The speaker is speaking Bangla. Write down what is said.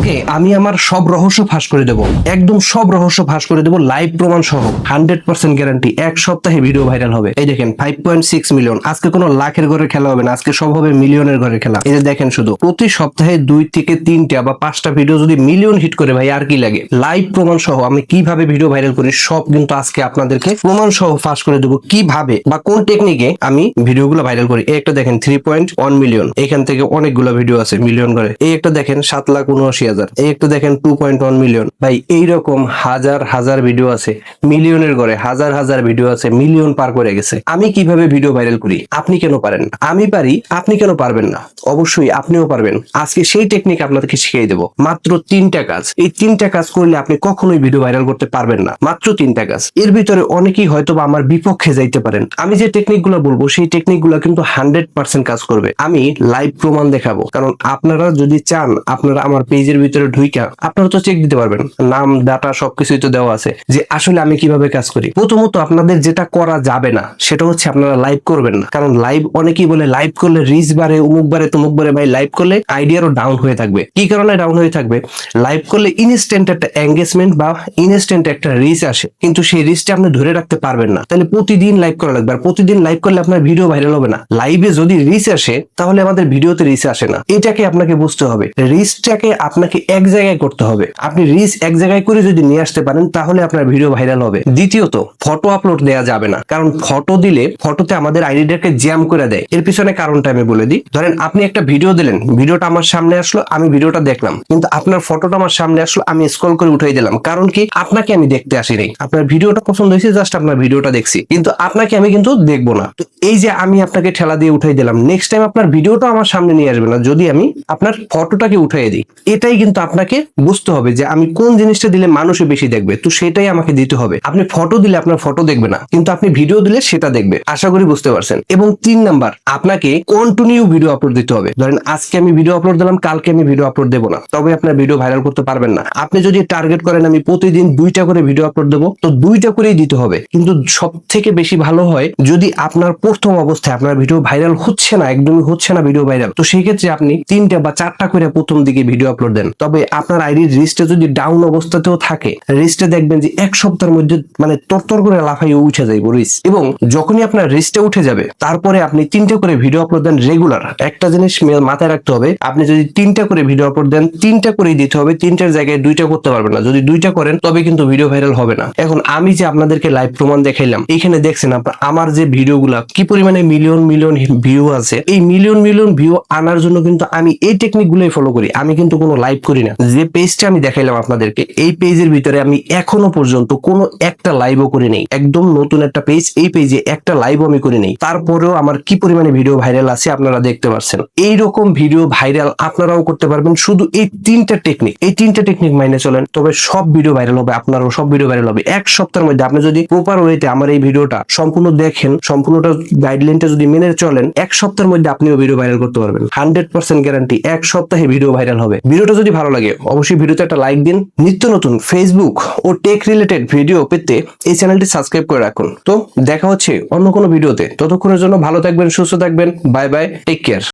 আজকে আমি আমার সব রহস্য ফাঁস করে দেব, একদম সব রহস্য ফাঁস করে দেব লাইভ প্রমাণ সহ 100% গ্যারান্টি। এক সপ্তাহে ভিডিও ভাইরাল হবে। এই দেখেন 5.6 মিলিয়ন। আজকে কোনো লাখের ঘরের খেলা হবে না, আজকে সব হবে মিলিয়নের ঘরের খেলা। এই যে দেখেন, শুধু প্রতি সপ্তাহে 2 থেকে 3টা বা 5টা ভিডিও যদি মিলিয়ন হিট করে, ভাই আর কি লাগে। লাইভ প্রমাণ সহ আমি কিভাবে ভিডিও ভাইরাল করি সব কিন্তু আজকে আপনাদেরকে প্রমাণ সহ ফাঁস করে দেবো, কিভাবে বা কোন টেকনিকে আমি ভিডিওগুলো ভাইরাল করি। এই একটা দেখেন 3.1 মিলিয়ন, এখান থেকে অনেকগুলো ভিডিও আছে মিলিয়ন করে। এই একটা দেখেন 7,79,000, এই একটা দেখেন 2.1 মিলিয়ন। ভাই এইরকম হাজার হাজার ভিডিও আছে মিলিয়নের ঘরে, হাজার হাজার ভিডিও আছে মিলিয়ন পার করে গেছে। আমি কিভাবে ভিডিও ভাইরাল করি আপনি কেন পারেন না? আমি পারি, আপনি কেন পারবেন না? অবশ্যই আপনিও পারবেন। আজকে সেই টেকনিক আপনাদেরকে শিখিয়ে দেবো। মাত্র 3টা কাজ। এই 3টা কাজ করলে আপনি কখনোই ভিডিও ভাইরাল করতে পারবেন না। মাত্র 3টা কাজ। এর ভিতরে অনেকেই হয়তো বা আমার বিপক্ষে যাইতে পারেন। আমি যে টেকনিক গুলো বলবো সেই টেকনিক গুলো কিন্তু 100% কাজ করবে। আমি লাইভ প্রমাণ দেখাবো। কারণ আপনারা যদি চান, আপনারা আমার পেজের ভিতরে ঢুইকা আপনারা তো চেক দিতে পারবেন, নাম ডাটা সবকিছুই তো দেওয়া আছে যে আসলে আমি কিভাবে কাজ করি। প্রথমত আপনাদের যেটা করা যাবে না সেটা হচ্ছে আপনারা লাইভ করবেন না। কারণ লাইভ অনেকেই বলে লাইভ করলে রিচ বাড়ে, অমুক বাড়ে, তমুক বাড়ে। ভাই লাইভ করলে আইডিয়ারও ডাউন হয়ে থাকবে। কি কারণে ডাউন হয়ে থাকবে? লাইভ করলে ইনস্ট্যান্ট একটা এঙ্গেজমেন্ট বা ইনস্ট্যান্ট একটা রিচ আসে, কিন্তু সেই রিচটা আপনি ধরে রাখতে পারবেন না। তাহলে প্রতিদিন লাইভ করা লাগবে, আর প্রতিদিন লাইভ করলে আপনার ভিডিও ভাইরাল হবে না। লাইভে যদি রিচ আসে তাহলে আমাদের ভিডিওতে রিচ আসে না। এটাকে আপনাকে বুঝতে হবে। রিচটাকে আপনাকে এক জায়গায় করতে হবে। আপনি রিচ এক জায়গায় করে যদি নিয়ে আসতে পারেন তাহলে আপনার ভিডিও ভাইরাল হবে। দ্বিতীয়ত, ফটো আপলোড দেওয়া যাবে না। কারণ ফটো দিলে ফটোতে আমাদের আইডিটাকে জ্যাম করে দেয়। এর পিছনে কারণটা আমি বলে দিই। ধরেন আপনি একটা ভিডিও দিলেন, ভিডিওটা আমার সামনে আসলো, আমি ভিডিওটা দেখলাম, কিন্তু আপনার ফটোটা আমার সামনে আসলো, আমি স্ক্রল করে উঠাই দিলাম। কারণ কি? আপনাকে আমি দেখতে আসি নাই। আপনার ভিডিওটা পছন্দ হয়েছে, জাস্ট আপনার ভিডিওটা দেখছি, কিন্তু আপনাকে আমি কিন্তু দেখবো না। তো এই যে আমি আপনাকে ঠেলা দিয়ে উঠাই দিলাম, নেক্সট টাইম আপনার ভিডিওটা আমার সামনে নিয়ে আসবে না যদি আমি আপনার ফটোটাকে উঠাই দিই। এটাই কিন্তু আপনাকে বুঝতে হবে যে আমি কোন জিনিসটা দিলে মানুষে বেশি দেখবে, তো সেটাই আমাকে দিতে হবে। আপনি ফটো দিলে আপনার ফটো দেখবে না, কিন্তু আপনি ভিডিও দিলে সেটা দেখবে। আশা করি বুঝতে পারছেন। এবং 3 নাম্বার, আপনাকে কন্টিনিউ ভিডিও আপলোড দিতে হবে। ধরেন আজকে আমি ভিডিও আপলোড দিলাম, কালকে আমি ভিডিও আপলোড দেবো না, তবে আপনার ভিডিও ভাইরাল করতে পারবেন না। আপনি যদি টার্গেট করেন আমি প্রতিদিন 2টা করে ভিডিও আপলোড দেবো, তো 2টা করেই দিতে হবে। কিন্তু সব থেকে বেশি ভালো হয় যদি আপনার প্রথম অবস্থায় আপনার ভিডিও ভাইরাল হচ্ছে না, একদমই হচ্ছে না ভিডিও ভাইরাল, তো সেই ক্ষেত্রে আপনি 3টা বা 4টা করে প্রথম দিকে ভিডিও আপলোড দেন। তবে আপনার আইডির রিচটা যদি ডাউন অবস্থাতেও থাকে, রিচটা দেখবেন যে এক সপ্তাহের মধ্যে মানে তরতর করে লাফাইয়ে উঠে যাবে রিচ। এবং যখনই আপনার রিচটা উঠে যাবে তারপরে আপনি 3টা করে ভিডিও আপলোড দেন রেগুলার। একটা জিনিস মাথায় রাখতে হবে, আপনি যদি 3টা করে ভিডিও আপলোড দেন 3টা করেই দিতে হবে। 3টার জায়গায় 2টা করতে পারবেন না। যদি 2টা করেন তবে কিন্তু ভিডিও ভাইরাল হবে না। এখন আমি যে আপনাদেরকে লাইভ প্রমাণ দেখাইলাম, এখানে দেখছেন আপনার আমার যে ভিডিওগুলা কি পরিমাণে মিলিয়ন মিলিয়ন ভিউ আছে। এই মিলিয়ন মিলিয়ন ভিউ আনার জন্য কিন্তু আমি এই টেকনিক গুলোই ফলো করি। আমি কিন্তু কোনো লাইভ করি না। যে পেজটা আমি দেখাইলাম আপনাদেরকে, এই পেজের ভিতরে আমি এখনো পর্যন্ত কোনো একটা লাইভও করি নাই। একদম নতুন একটা পেজ, এই পেজে একটা লাইভও আমি করি নাই। তারপরেও আমার কি পরিমাণে ভিডিও ভাইরাল আছে আপনারা দেখতে পাচ্ছেন। এইরকম ভিডিও ভাইরাল আপনারাও করতে পারবেন শুধু এই 3টা টেকনিক। এই 3টা টেকনিক মাইনে চলেন, তবে সব ভিডিও ভাইরাল হবে। আপনারও সব ভিডিও ভাইরাল হবে এক সপ্তাহের মধ্যে। আপনি যদি প্রপার ওয়েতে আমার এই ভিডিওটা সম্পূর্ণ দেখেন, সম্পূর্ণটা গাইডলাইনটা যদি মেনে চলেন, এক সপ্তাহের মধ্যে আপনিও ভিডিও ভাইরাল করতে পারবেন। 100% গ্যারান্টি। এক সপ্তাহে ভিডিও ভাইরাল হবে। ভিডিওটা যদি ভালো লাগে অবশ্যই ভিডিওতে একটা লাইক দিন। নিত্য নতুন ফেসবুক ও টেক রিলেটেড ভিডিও পেতে এই চ্যানেলটি সাবস্ক্রাইব করে রাখুন। তো দেখা হচ্ছে অন্য কোনো ভিডিওতে। ততক্ষণের জন্য ভালো থাকবেন, সুস্থ থাকবেন। Bye bye, take care.